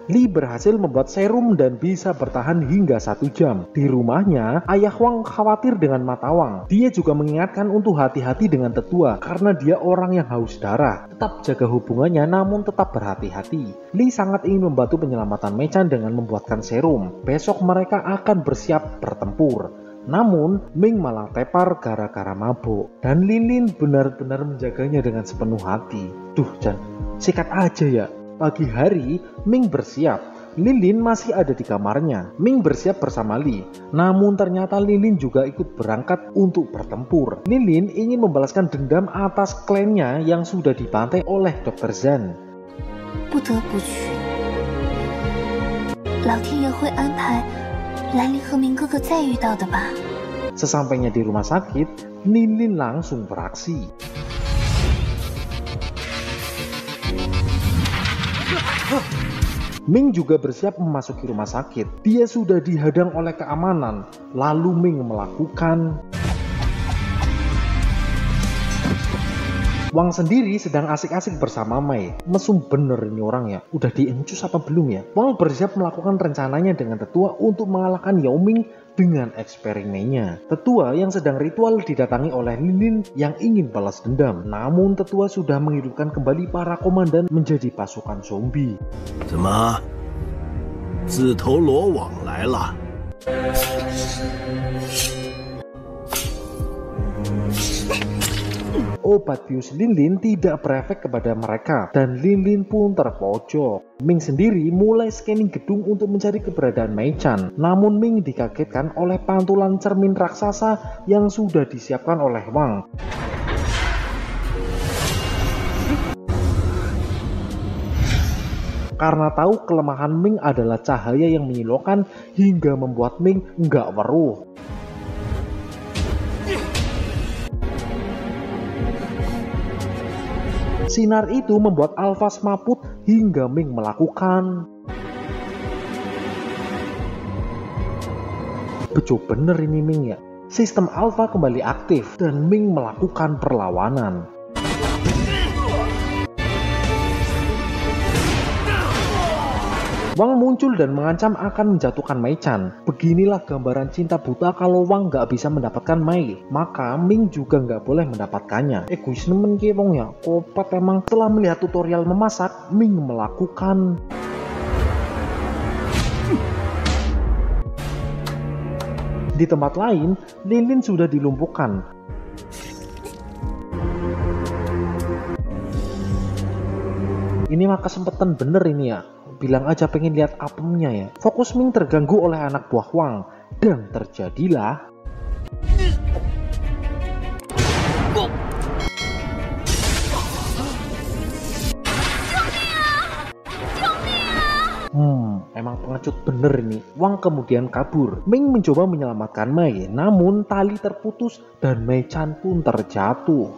Li berhasil membuat serum dan bisa bertahan hingga 1 jam. Di rumahnya, ayah Wang khawatir dengan mata Wang. Dia juga mengingatkan untuk hati-hati dengan tetua karena dia orang yang haus darah. Tetap jaga hubungannya namun tetap berhati-hati. Li sangat ingin membantu penyelamatan Mei Chan dengan membuatkan serum. Besok mereka akan bersiap bertempur. Namun, Ming malah tepar gara-gara mabuk. Dan Lin benar-benar menjaganya dengan sepenuh hati. Duh, Chan, sikat aja ya. Pagi hari, Ming bersiap. Lin masih ada di kamarnya. Ming bersiap bersama Li. Namun ternyata Lin juga ikut berangkat untuk bertempur. Lin ingin membalaskan dendam atas klannya yang sudah dibantai oleh Dr. Zhan. 不得不去，老天爷会安排兰陵和明哥哥再遇到的吧。 Sesampainya di rumah sakit, Lin langsung beraksi. Ming juga bersiap memasuki rumah sakit. Dia sudah dihadang oleh keamanan. Lalu Ming melakukan... Wang sendiri sedang asik-asik bersama Mei. Mesum bener ini orang ya. Udah diencus apa belum ya? Wang bersiap melakukan rencananya dengan tetua untuk mengalahkan Yao Ming dengan eksperimennya. Tetua yang sedang ritual didatangi oleh Lin yang ingin balas dendam. Namun tetua sudah menghidupkan kembali para komandan menjadi pasukan zombie. 怎么，自投罗网来了？ Obat bius Lin tidak berefek kepada mereka dan Lin pun terpojok. Ming sendiri mulai scanning gedung untuk mencari keberadaan Mei Chan. Namun Ming dikagetkan oleh pantulan cermin raksasa yang sudah disiapkan oleh Wang. Karena tahu kelemahan Ming adalah cahaya yang menyilaukan hingga membuat Ming nggak weruh. Sinar itu membuat Alpha semaput hingga Ming melakukan... Bejo bener ini Ming ya. Sistem Alpha kembali aktif dan Ming melakukan perlawanan. Wang muncul dan mengancam akan menjatuhkan Mei Chan. Beginilah gambaran cinta buta kalau Wang nggak bisa mendapatkan Mei, maka Ming juga nggak boleh mendapatkannya. Egois nemen ki wong ya, kopat emang. Setelah melihat tutorial memasak, Ming melakukan... Di tempat lain, Lin sudah dilumpuhkan. Ini mah kesempatan bener ini ya. Bilang aja pengen lihat apemnya ya. Fokus Ming terganggu oleh anak buah Wang. Dan terjadilah... Emang pengecut bener ini. Wang kemudian kabur. Ming mencoba menyelamatkan Mei. Namun tali terputus dan Mei Chan pun terjatuh.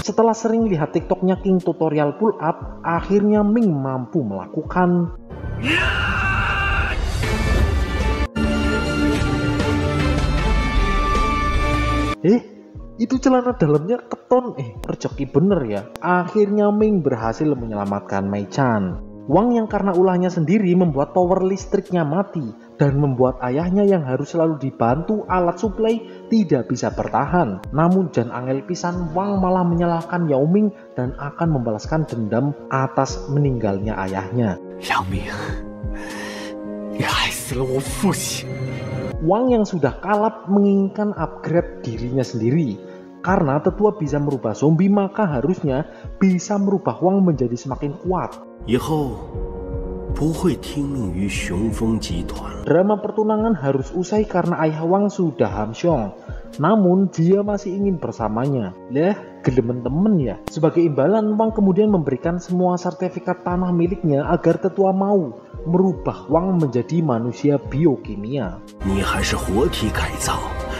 Setelah sering lihat TikToknya King tutorial pull up, akhirnya Ming mampu melakukan... Itu celana dalamnya keton. Rezeki bener ya. Akhirnya Ming berhasil menyelamatkan Mei Chan. Wang yang karena ulahnya sendiri membuat power listriknya mati dan membuat ayahnya yang harus selalu dibantu alat suplai tidak bisa bertahan. Namun Jan angel pisan, Wang malah menyalahkan Yao Ming dan akan membalaskan dendam atas meninggalnya ayahnya. Yao Ming,你害死了我父亲。 Wang yang sudah kalap menginginkan upgrade dirinya sendiri. Karena tetua bisa merubah zombie, maka harusnya bisa merubah Wang menjadi semakin kuat. 以后不会听命于雄风集团。 Drama pertunangan harus usai karena ayah Wang sudah hamsyong. Namun dia masih ingin bersamanya. Gelemen temen ya. Sebagai imbalan, Wang kemudian memberikan semua sertifikat tanah miliknya agar tetua mau merubah Wang menjadi manusia biokimia. 你还是活体改造，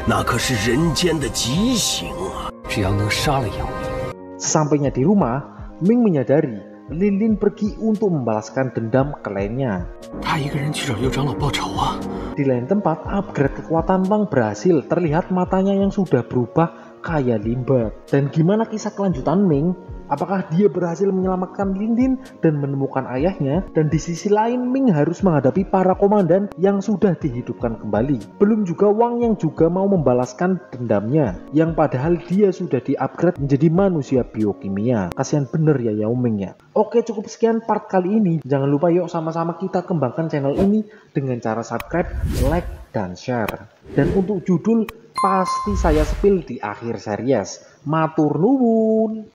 那可是人间的极刑啊！ 只要能杀了杨明， Sesampainya di rumah, Ming menyadari Lin pergi untuk membalaskan dendam ke lainnya. 他一个人去找右长老报仇啊！ Di lain tempat, upgrade kekuatan Wang berhasil. Terlihat matanya yang sudah berubah kayak limbat. Dan gimana kisah kelanjutan Ming? Apakah dia berhasil menyelamatkan Lin dan menemukan ayahnya? Dan di sisi lain, Ming harus menghadapi para komandan yang sudah dihidupkan kembali. Belum juga Wang yang juga mau membalaskan dendamnya, yang padahal dia sudah di-upgrade menjadi manusia biokimia. Kasihan bener ya Yao Ming ya. Oke, cukup sekian part kali ini. Jangan lupa yuk sama-sama kita kembangkan channel ini dengan cara subscribe, like, dan share. Dan untuk judul pasti saya spill di akhir series. Matur nuwun.